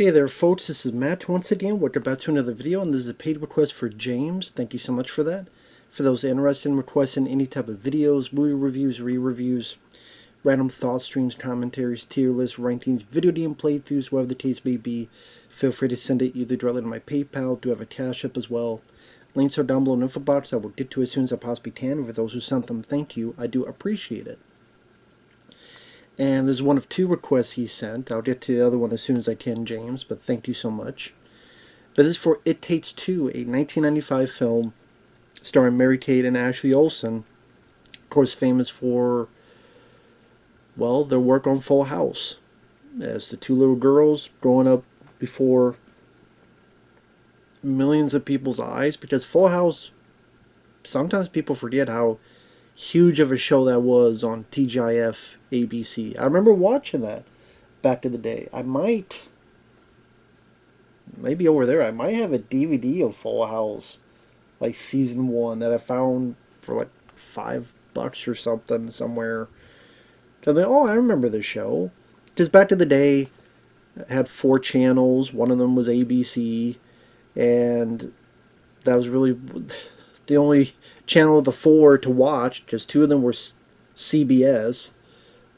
Hey there folks, this is Matt once again. Welcome back to another video, and this is a paid request for James. Thank you so much for that. For those interested in requesting any type of videos, movie reviews, re-reviews, random thoughts, streams, commentaries, tier lists, rankings, video game playthroughs, whatever the case may be, feel free to send it either directly to my PayPal. Do have a CashApp as well. Links are down below in the info box. I will get to as soon as I possibly can. And for those who sent them, thank you. I do appreciate it. And this is one of two requests he sent. I'll get to the other one as soon as I can, James, but thank you so much. But this is for It Takes Two, a 1995 film starring Mary-Kate and Ashley Olsen. Of course, famous for, well, their work on Full House as the two little girls growing up before millions of people's eyes. Because Full House, sometimes people forget how huge of a show that was on TGIF ABC. I remember watching that back in the day. Maybe over there, I might have a DVD of Full House, like season 1, that I found for like $5 or something somewhere. So I remember this show. Because back in the day, it had 4 channels. One of them was ABC, and that was really the only channel of the 4 to watch, because 2 of them were CBS.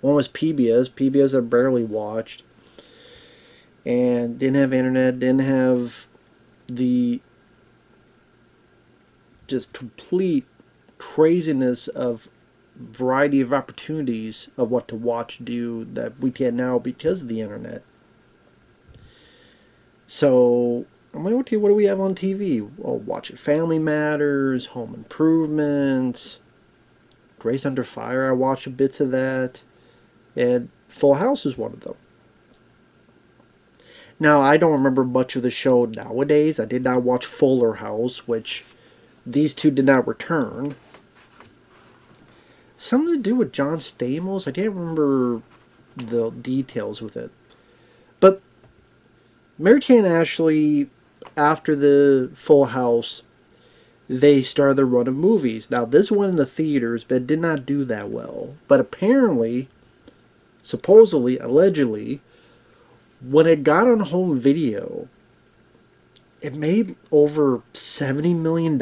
One was PBS. PBS I barely watched. And didn't have internet, didn't have the just complete craziness of variety of opportunities of what to watch, do that we can now because of the internet. So I'm like, okay, what do we have on TV? Well, watch it. Family Matters, Home Improvement, Grace Under Fire. I watched bits of that, and Full House is one of them. Now, I don't remember much of the show nowadays. I did not watch Fuller House, which these two did not return. Something to do with John Stamos. I can't remember the details with it. But Mary-Kate and Ashley, after the Full House, they started their run of movies. Now, this went in the theaters, but it did not do that well. But apparently, supposedly, allegedly, when it got on home video, it made over $70 million.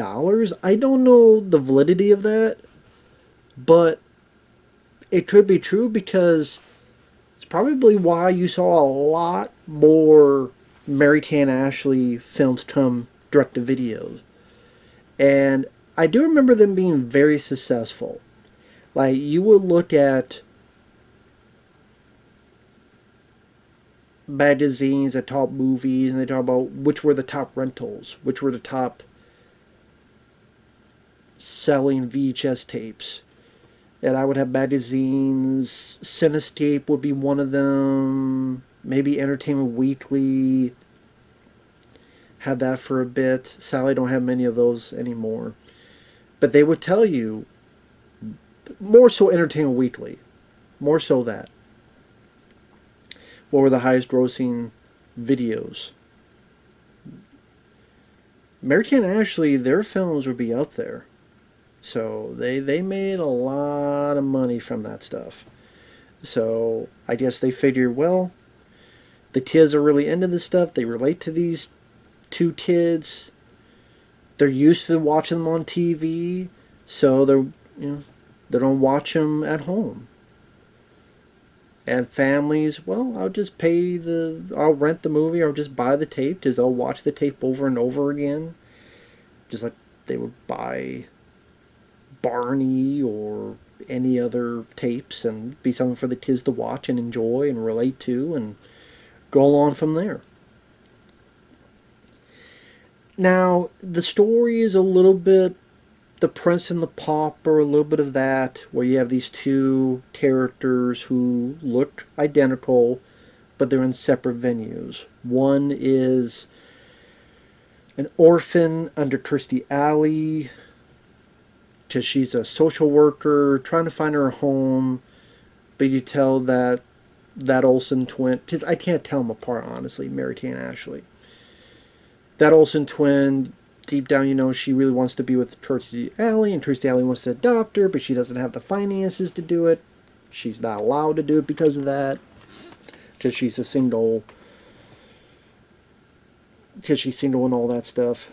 I don't know the validity of that, but it could be true, because it's probably why you saw a lot more Mary-Kate and Ashley films come direct to videos. And I do remember them being very successful. Like, you would look at magazines that talk movies, and they talk about which were the top rentals, which were the top selling VHS tapes. And I would have magazines. Cinescape would be one of them. Maybe Entertainment Weekly had that for a bit. Sadly, I don't have many of those anymore. But they would tell you, more so Entertainment Weekly, more so that, what were the highest grossing videos. Mary-Kate and Ashley, their films would be up there. So they made a lot of money from that stuff. So I guess they figured, well, the kids are really into this stuff. They relate to these 2 kids. They're used to watching them on TV, so they don't watch them at home. And families, well, I'll rent the movie, or just buy the tape, because I'll watch the tape over and over again. Just like they would buy Barney or any other tapes, and be something for the kids to watch and enjoy and relate to, and go along from there. Now, the story is a little bit The Prince and the Pauper, a little bit of that, where you have these 2 characters who look identical, but they're in separate venues. One is an orphan under Kirstie Alley, because she's a social worker trying to find her a home, but you tell that Olsen twin, because I can't tell them apart, honestly, Mary-Kate and Ashley. That Olsen twin, deep down, she really wants to be with Kirstie Alley, and Kirstie Alley wants to adopt her, but she doesn't have the finances to do it. She's not allowed to do it because of that, because she's a single because she's single and all that stuff.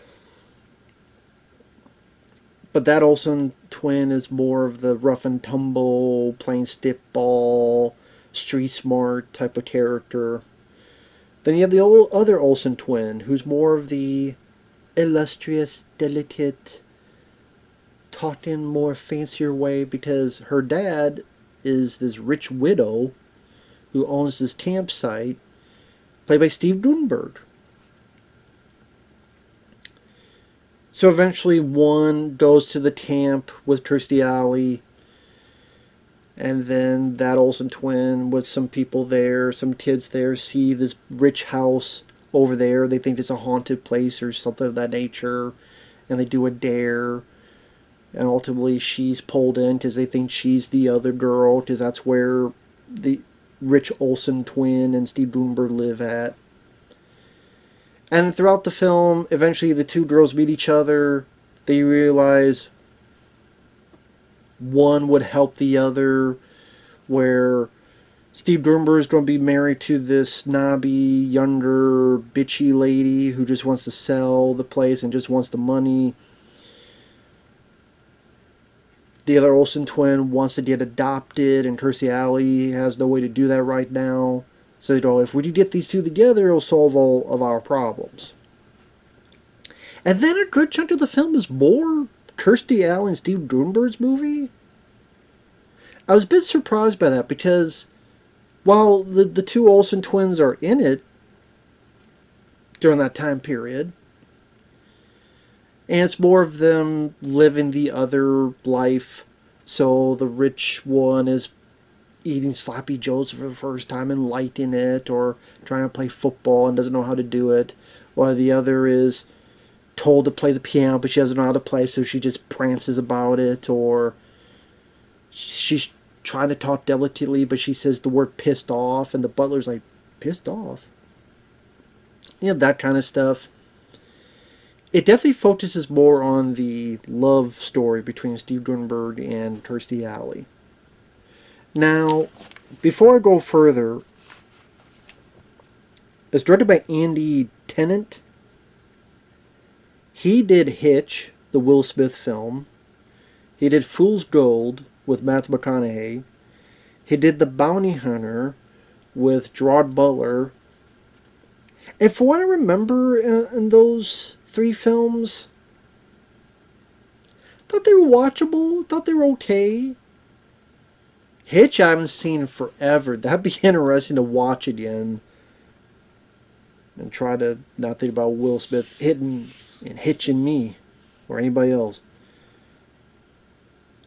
But that Olsen twin is more of the rough and tumble, playing stickball, street smart type of character. Then you have the other Olsen twin, who's more of the illustrious, delicate, taught in more fancier way because her dad is this rich widow who owns this campsite, played by Steve Guttenberg. So eventually one goes to the camp with Kirstie Alley, and then that Olsen twin with some people there, some kids there, see this rich house over there. They think it's a haunted place or something of that nature, and they do a dare. And ultimately she's pulled in because they think she's the other girl, because that's where the rich Olsen twin and Steve Guttenberg live at. And throughout the film, eventually the two girls meet each other. They realize one would help the other, where Steve Guttenberg is going to be married to this snobby, younger, bitchy lady who just wants to sell the place and just wants the money. The other Olsen twin wants to get adopted, and Kirstie Alley has no way to do that right now. So they go, if we get these two together, it'll solve all of our problems. And then a good chunk of the film is more Kirstie Alley and Steve Guttenberg's movie. I was a bit surprised by that because while the two Olsen twins are in it during that time period, and it's more of them living the other life. So the rich one is eating sloppy joes for the first time and lighting it, or trying to play football and doesn't know how to do it, while the other is told to play the piano but she doesn't know how to play, so she just prances about it, or she's trying to talk delicately but she says the word pissed off and the butler's like, pissed off? You know, that kind of stuff. It definitely focuses more on the love story between Steve Guttenberg and Kirstie Alley. Now, before I go further, it's directed by Andy Tennant. He did Hitch, the Will Smith film. He did Fool's Gold with Matthew McConaughey. He did The Bounty Hunter with Gerard Butler. And for what I remember in those three films, I thought they were watchable. I thought they were okay. Hitch I haven't seen in forever. That'd be interesting to watch again. And try to not think about Will Smith hitting and hitching me or anybody else.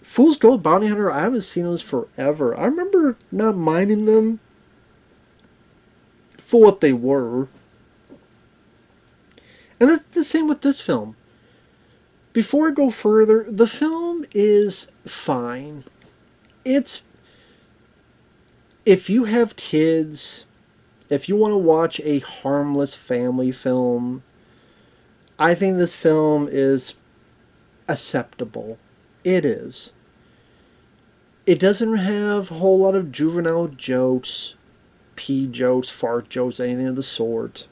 Fool's Gold, Bounty Hunter, I haven't seen those forever. I remember not minding them for what they were. And that's the same with this film. Before I go further, the film is fine. It's... If you have kids, if you want to watch a harmless family film, I think this film is acceptable. It is. It doesn't have a whole lot of juvenile jokes, pee jokes, fart jokes, anything of the sort.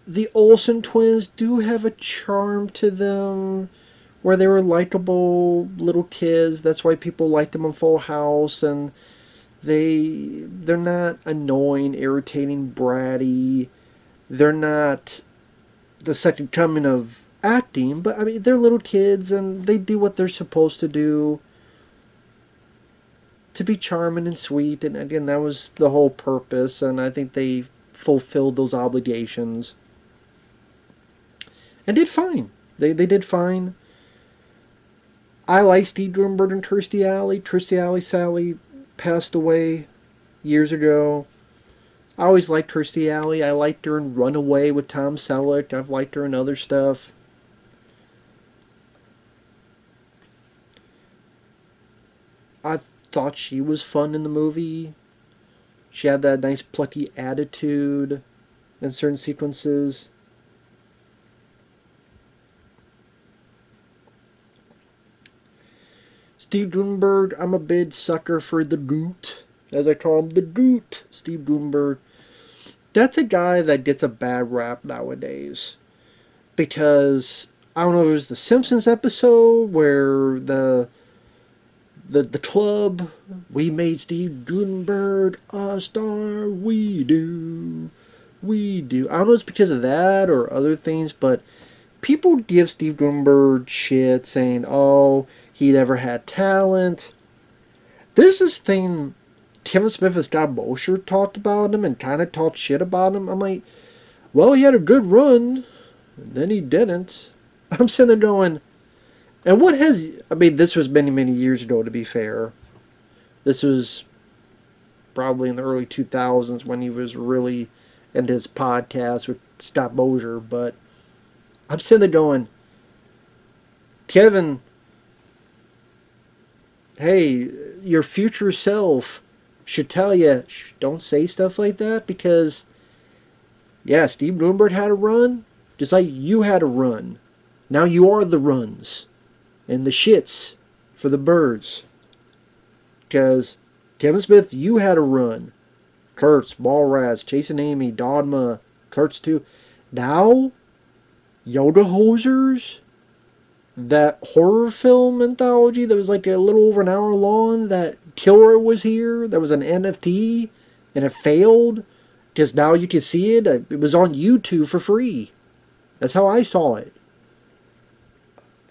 The Olsen twins do have a charm to them, where they were likable little kids. That's why people liked them on Full House, and they're not annoying, irritating, bratty. They're not the second coming of acting, but I mean, they're little kids and they do what they're supposed to do to be charming and sweet. And again, that was the whole purpose, and I think they fulfilled those obligations and did fine. They did fine. I like Steve Guttenberg and Kirstie Alley. Kirstie Alley Sally passed away years ago. I always liked Kirstie Alley. I liked her in Runaway with Tom Selleck. I've liked her in other stuff. I thought she was fun in the movie. She had that nice plucky attitude in certain sequences. Steve Guttenberg, I'm a big sucker for the Goot, as I call him, the Goot. Steve Guttenberg that's a guy that gets a bad rap nowadays. Because I don't know if it was the Simpsons episode where the club, we made Steve Guttenberg a star, we do. I don't know if it's because of that or other things, but people give Steve Guttenberg shit saying, oh, he never had talent. There's this thing Kevin Smith and Scott Mosher talked about him and kind of talked shit about him. I'm like, well, he had a good run, and then he didn't. I'm sitting there going, and what has, I mean, this was many, many years ago, to be fair. This was probably in the early 2000s when he was really into his podcast with Scott Mosher, but I'm sitting there going, Kevin, hey, your future self should tell you, don't say stuff like that because, yeah, Steve Bloomberg had a run, just like you had a run. Now you are the runs and the shits for the birds. Because, Kevin Smith, you had a run. Kurtz, Mallrats, Chasing Amy, Dogma, Kurtz too. Now, Yoga Hosers, that horror film anthology that was like a little over an hour long, that Killer was here, that was an NFT, and it failed. Because now you can see it. It was on YouTube for free. That's how I saw it.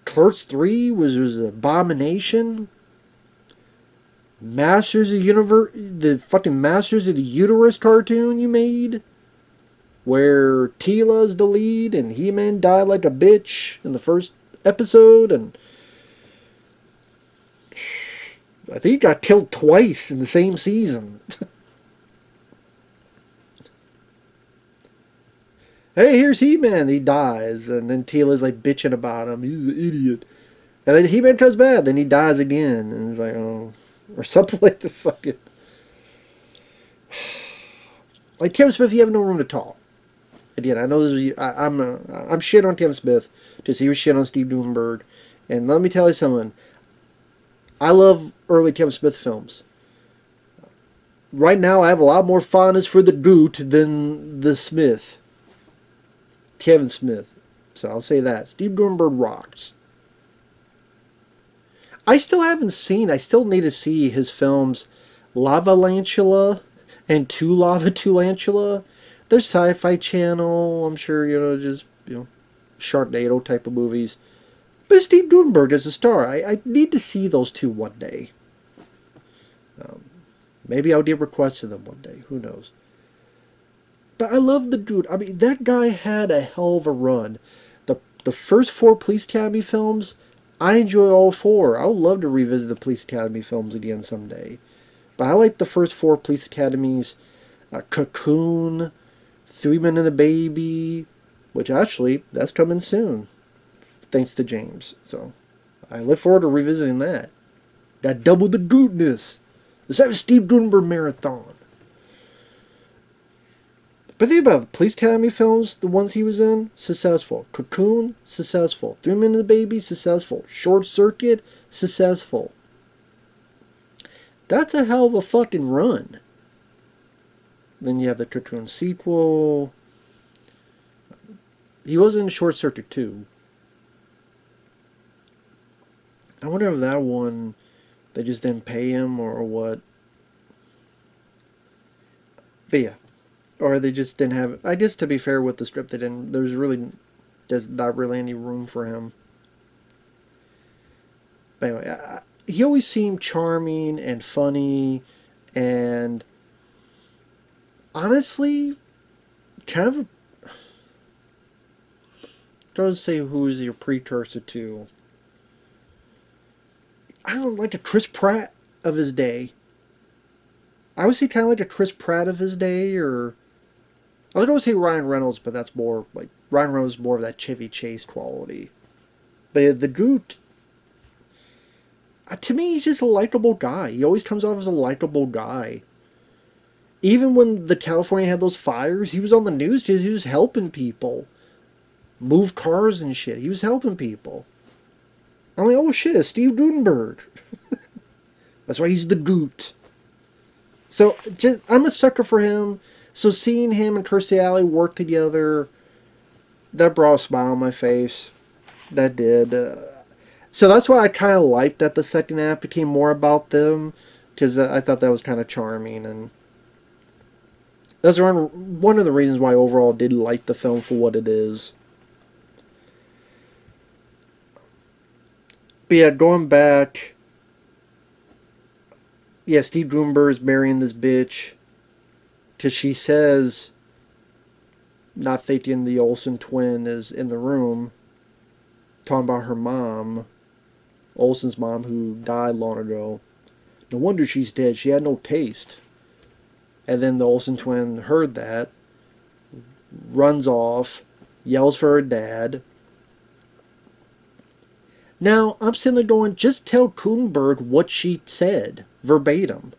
Clerks 3 was an abomination. Masters of the Universe, the fucking Masters of the Uterus cartoon you made, where Teela's the lead and He-Man died like a bitch in the first episode, and I think he got killed twice in the same season. Hey, here's He-Man. He dies, and then Teela's like bitching about him. He's an idiot. And then He-Man comes back, then he dies again, and it's like, oh, or something like the fucking. Like Kevin Smith, you have no room to talk. Again, I know this is, I'm shit on Kevin Smith because he was shit on Steve Bloomberg, and let me tell you something. I love early Kevin Smith films. Right now, I have a lot more fondness for the Goot than the Smith. Kevin Smith. So I'll say that. Steve Bloomberg rocks. I still need to see his films Lava Lantula and To Lava Tulantula. They're Sci-Fi Channel, I'm sure, just, Sharknado type of movies. But Steve Guttenberg is a star. I need to see those two one day. Maybe I'll get requests of them one day. Who knows? But I love the dude. I mean, that guy had a hell of a run. The first 4 Police Academy films, I enjoy all 4. I would love to revisit the Police Academy films again someday. But I like the first 4 Police Academies. Cocoon, 3 Men and a Baby, which actually, that's coming soon. Thanks to James. So, I look forward to revisiting that. Got double the goodness. Let's have a Steve Guttenberg marathon. But think about it, the Police Academy films, the ones he was in, successful. Cocoon, successful. 3 Men and a Baby, successful. Short Circuit, successful. That's a hell of a fucking run. Then you have the Cocoon sequel. He was in Short Circuit 2. I wonder if that one, they just didn't pay him or what. But yeah. Or they just didn't have... I guess to be fair with the script, there's not really any room for him. But anyway, he always seemed charming and funny and honestly, kind of... Doesn't say who is your precursor to. I don't like a Chris Pratt of his day. I would say kind of like a Chris Pratt of his day, or... I would always say Ryan Reynolds, but that's more like... Ryan Reynolds is more of that Chevy Chase quality. But the Goot... to me, he's just a likable guy. He always comes off as a likable guy. Even when the California had those fires, he was on the news because he was helping people. Move cars and shit. He was helping people. I'm like, oh shit, it's Steve Guttenberg. That's why he's the Goot. So, I'm a sucker for him. So seeing him and Kirstie Alley work together, that brought a smile on my face. That did. So that's why I kind of liked that the second half became more about them, because I thought that was kind of charming, and that's one of the reasons why overall I did like the film for what it is. But yeah, going back, yeah, Steve Guttenberg is marrying this bitch because she says, not thinking the Olsen twin is in the room, talking about her mom, Olsen's mom, who died long ago. No wonder she's dead. She had no taste. And then the Olsen twin heard that, runs off, yells for her dad. Now, I'm sitting there going, just tell Guttenberg what she said, verbatim.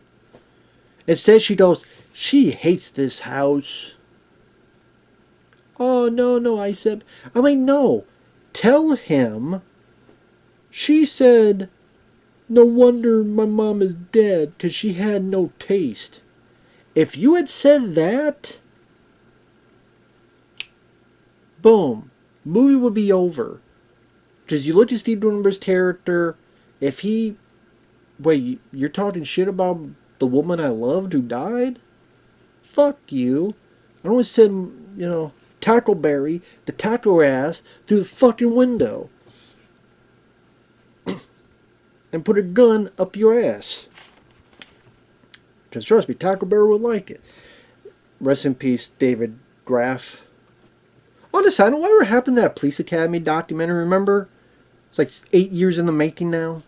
Instead, she goes, she hates this house. Oh, no, no, I said, I mean, no. Tell him, she said, no wonder my mom is dead, because she had no taste. If you had said that, boom, movie would be over. Because you look at Steve Guttenberg's character, if he... Wait, you're talking shit about the woman I loved who died? Fuck you. I don't want to send, Tackleberry, the tackle ass, through the fucking window. And put a gun up your ass. Because trust me, Tackleberry would like it. Rest in peace, David Graff. On the side note, whatever happened to that Police Academy documentary, remember? It's like 8 years in the making now.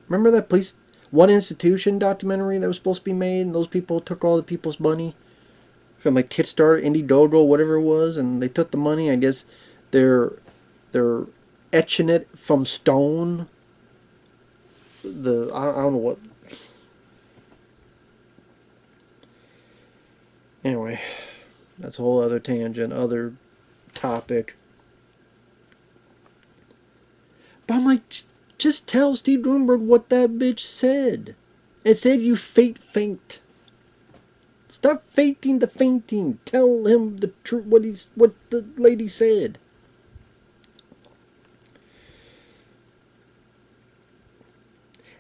Remember that One Institution documentary that was supposed to be made, and those people took all the people's money from like Kickstarter, Indiegogo, whatever it was, and they took the money. I guess they're etching it from stone. I don't know what. Anyway, that's a whole other tangent, other topic. But I'm like, just tell Steve Guttenberg what that bitch said. It said you faint. Stop fainting the fainting. Tell him the truth. What the lady said.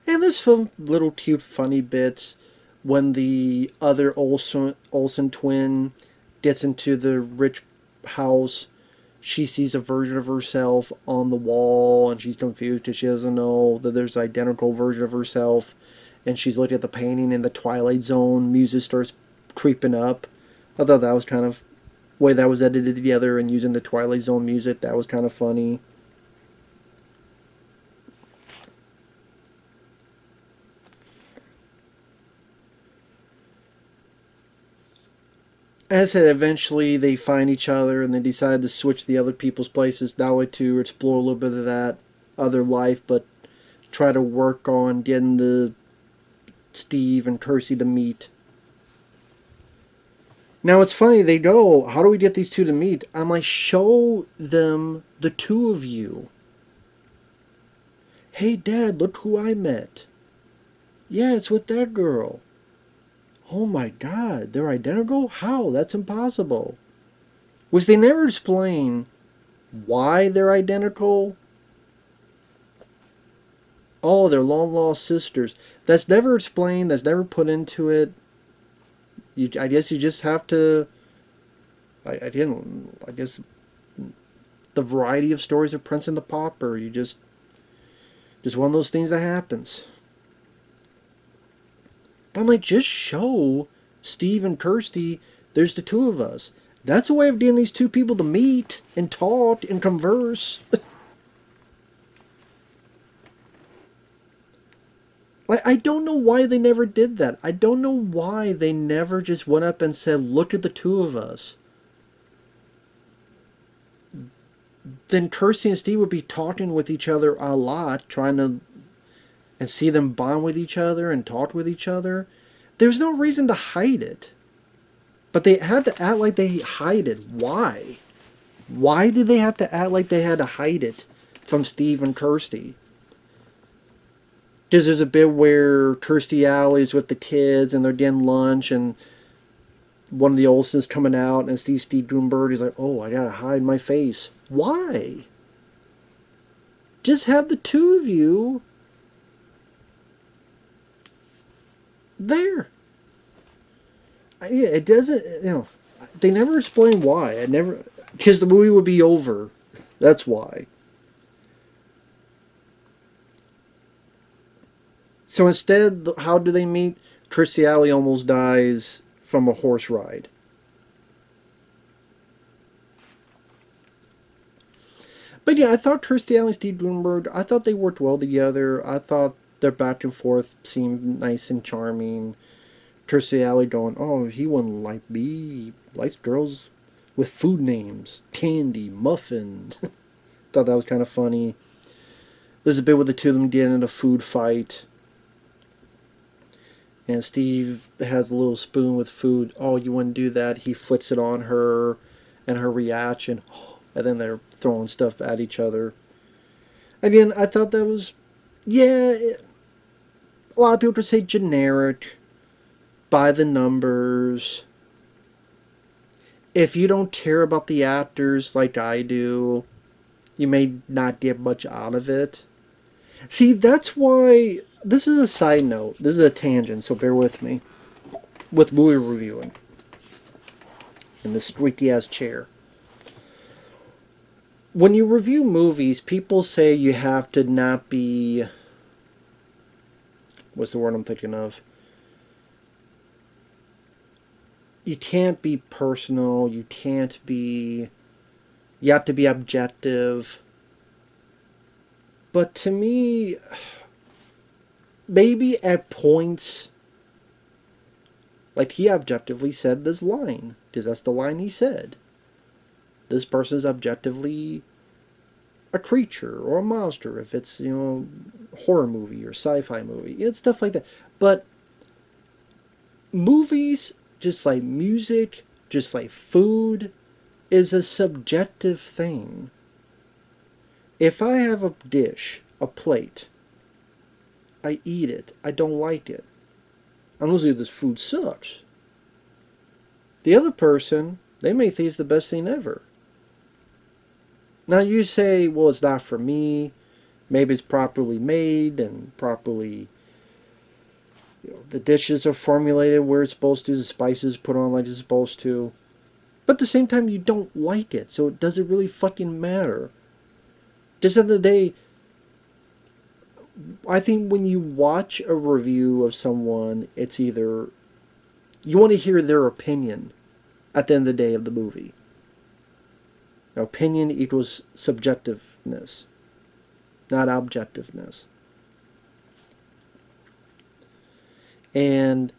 And there's some little cute funny bits when the other Olsen twin gets into the rich house. She sees a version of herself on the wall, and she's confused because she doesn't know that there's an identical version of herself. And she's looking at the painting, and the Twilight Zone music starts creeping up. I thought that was kind of way that was edited together, and using the Twilight Zone music, that was kind of funny. As I said, eventually they find each other and they decide to switch the other people's places, not only to explore a little bit of that other life, but try to work on getting the Steve and Kirstie to meet. Now it's funny, they go, how do we get these two to meet? I'm like, show them the two of you. Hey Dad, look who I met. Yeah, it's with that girl. Oh my God, they're identical? How? That's impossible. Which they never explain why they're identical. Oh, they're long lost sisters. That's never explained. That's never put into it. I guess you just have to. I guess the variety of stories of Prince and the Pauper. You just one of those things that happens. But I'm like, just show Steve and Kirstie, there's the two of us. That's a way of getting these two people to meet and talk and converse. Like, I don't know why they never did that. I don't know why they never just went up and said, look at the two of us. Then Kirstie and Steve would be talking with each other a lot, trying to and see them bond with each other and talk with each other. There's no reason to hide it. But they had to act like they hide it. Why? Why did they have to act like they had to hide it from Steve and Kirstie? Because there's a bit where Kirstie Alley's with the kids and they're getting lunch, and one of the Olsens coming out and Steve Gutenberg. He's like, oh, I gotta hide my face. Why? Just have the two of you there. Yeah, it doesn't. They never explain why. I never, because the movie would be over. That's why. So instead, how do they meet? Kirstie Alley almost dies from a horse ride. But yeah, I thought Kirstie Alley and Steve Gutenberg, I thought they worked well together. I thought their back and forth seemed nice and charming. Kirstie Alley going, oh, he wouldn't like me. He likes girls with food names. Candy, muffin. Thought that was kind of funny. There's a bit where the two of them get in a food fight. And Steve has a little spoon with food. Oh, you wouldn't do that. He flicks it on her and her reaction. And then they're throwing stuff at each other. Again, I thought that was, yeah, a lot of people could say generic, by the numbers. If you don't care about the actors like I do, you may not get much out of it. See, that's why, this is a side note. This is a tangent, so bear with me. With movie reviewing. In this squeaky ass chair. When you review movies, people say you have to not be... What's the word I'm thinking of? You can't be personal. You can't be... You have to be objective. But to me, maybe at points, like he objectively said this line, because that's the line he said. This person's objectively a creature or a monster if it's, horror movie or sci-fi movie. It's stuff like that. But movies, just like music, just like food, is a subjective thing. If I have a dish, a plate, I eat it, I don't like it. I'm going to say this food sucks. The other person, they may think it's the best thing ever. Now you say, well, it's not for me. Maybe it's properly made and properly, the dishes are formulated where it's supposed to, the spices put on like it's supposed to. But at the same time, you don't like it, so it doesn't really fucking matter. Just at the end of the day, I think when you watch a review of someone, it's either you want to hear their opinion at the end of the day of the movie. Now, opinion equals subjectiveness, not objectiveness. And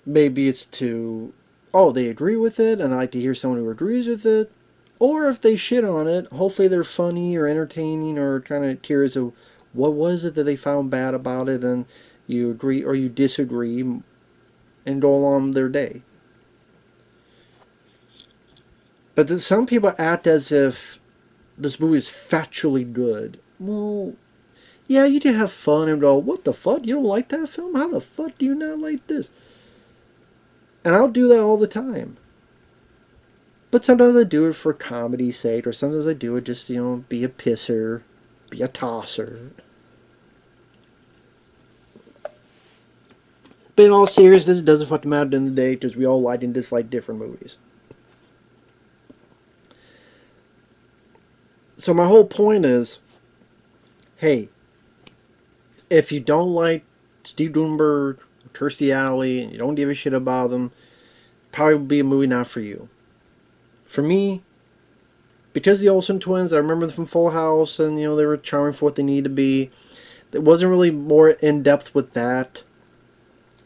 maybe it's to, oh, they agree with it, and I like to hear someone who agrees with it. Or if they shit on it, hopefully they're funny or entertaining or kind of curious of what was it that they found bad about it, and you agree or you disagree and go along their day. But some people act as if this movie is factually good. Well, yeah, you can have fun and go, what the fuck? You don't like that film? How the fuck do you not like this? And I'll do that all the time. But sometimes I do it for comedy's sake, or sometimes I do it just, be a pisser, be a tosser. But in all seriousness, it doesn't fucking matter at the end of the day, because we all like and dislike different movies. So my whole point is, hey, if you don't like Steve Gutenberg or Kirstie Alley, and you don't give a shit about them, probably will be a movie not for you. For me, because the Olsen twins, I remember them from Full House, and they were charming for what they need to be. It wasn't really more in depth with that.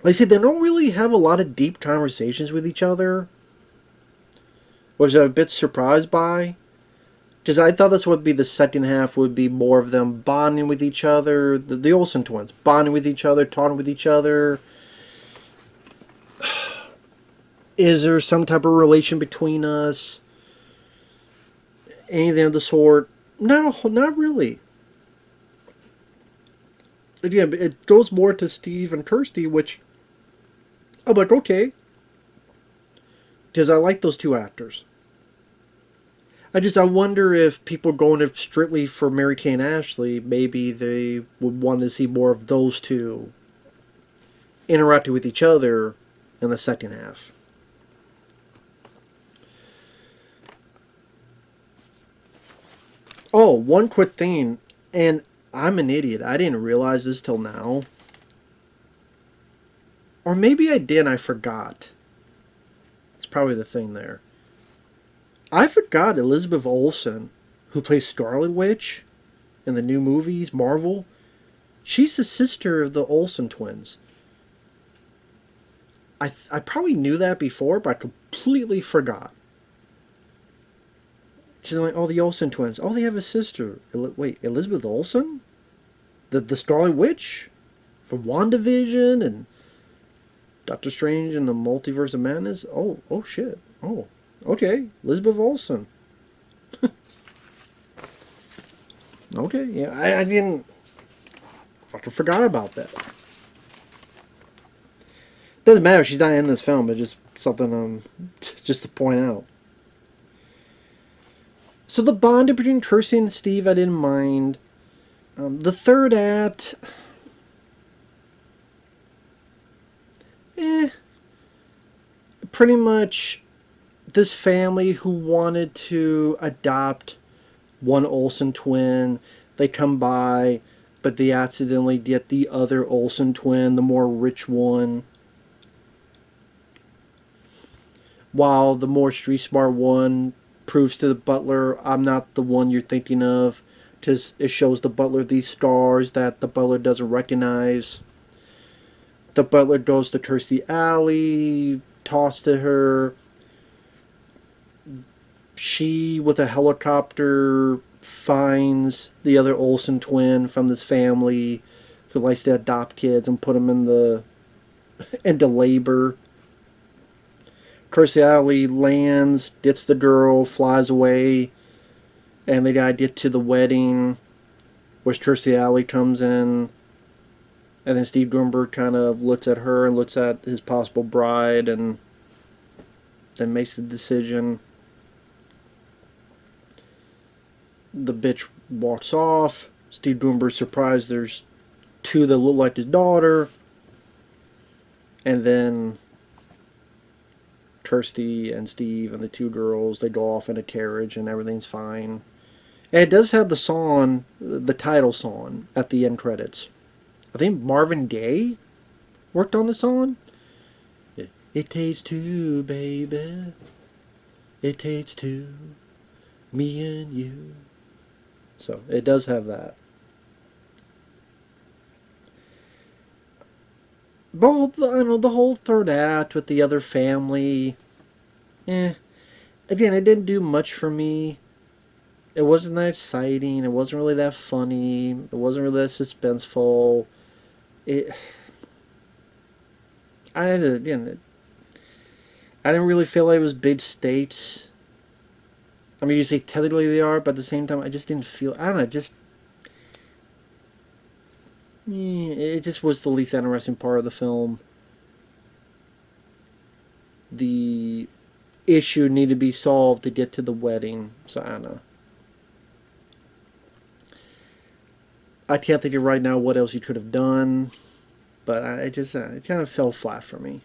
Like I said, they don't really have a lot of deep conversations with each other, which I'm a bit surprised by. Because I thought this would be the second half, would be more of them bonding with each other. The Olsen twins, bonding with each other, talking with each other. Is there some type of relation between us? Anything of the sort? Not really. Again, it goes more to Steve and Kirstie, which I'm like, okay. because I like those two actors. I wonder if people going strictly for Mary-Kate and Ashley, maybe they would want to see more of those two interacting with each other in the second half. Oh, one quick thing, and I'm an idiot. I didn't realize this till now. Or maybe I did and I forgot. It's probably the thing there. I forgot Elizabeth Olsen, who plays Scarlet Witch in the new movies, Marvel. She's the sister of the Olsen twins. I probably knew that before, but I completely forgot. She's like, oh, the Olsen twins. Oh, they have a sister. Wait, Elizabeth Olsen? The Scarlet Witch? From WandaVision and Doctor Strange and the Multiverse of Madness? Oh shit. Oh, okay. Elizabeth Olsen. Okay, yeah, I didn't... Fucking forgot about that. Doesn't matter, she's not in this film, but just something, just to point out. So the bond between Kirstie and Steve, I didn't mind. The third act... Pretty much this family who wanted to adopt one Olsen twin, they come by, but they accidentally get the other Olsen twin, the more rich one. While the more street smart one proves to the butler, I'm not the one you're thinking of, because it shows the butler these stars that the butler doesn't recognize. The butler goes to Kirstie Alley, talks to her. She, with a helicopter, finds the other Olsen twin from this family who likes to adopt kids and put them into labor. Kirstie Alley lands, gets the girl, flies away, and they gotta get to the wedding, which Kirstie Alley comes in, and then Steve Guttenberg kind of looks at her and looks at his possible bride, and then makes the decision. The bitch walks off. Steve Guttenberg's surprised there's two that look like his daughter. And then Kirstie and Steve and the two girls, they go off in a carriage and everything's fine. And it does have the song, the title song, at the end credits. I think Marvin Gaye worked on the song. It takes two, baby. It takes two. Me and you. So, it does have that. Both, I know, the whole third act with the other family, again, it didn't do much for me. It wasn't that exciting. It wasn't really that funny. It wasn't really that suspenseful. I didn't really feel like it was big stakes. I mean, you say technically they are, but at the same time, I just didn't feel... I don't know, it just was the least interesting part of the film. The issue needed to be solved to get to the wedding, so I don't know. I can't think of right now what else you could have done, but it kind of fell flat for me.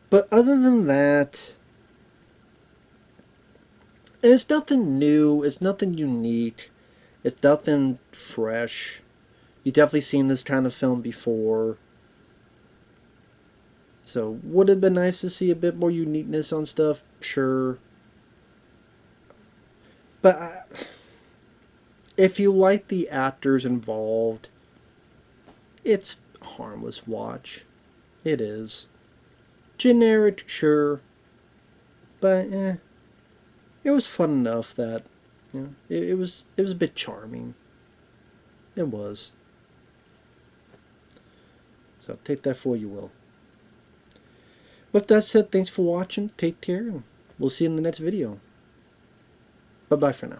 But other than that... it's nothing new. It's nothing unique. It's nothing fresh. You've definitely seen this kind of film before. So, would it have been nice to see a bit more uniqueness on stuff? Sure. But if you like the actors involved, it's a harmless watch. It is. Generic, sure. But, it was fun enough that, it was a bit charming. It was. So take that for you will. With that said, thanks for watching. Take care, and we'll see you in the next video. Bye-bye for now.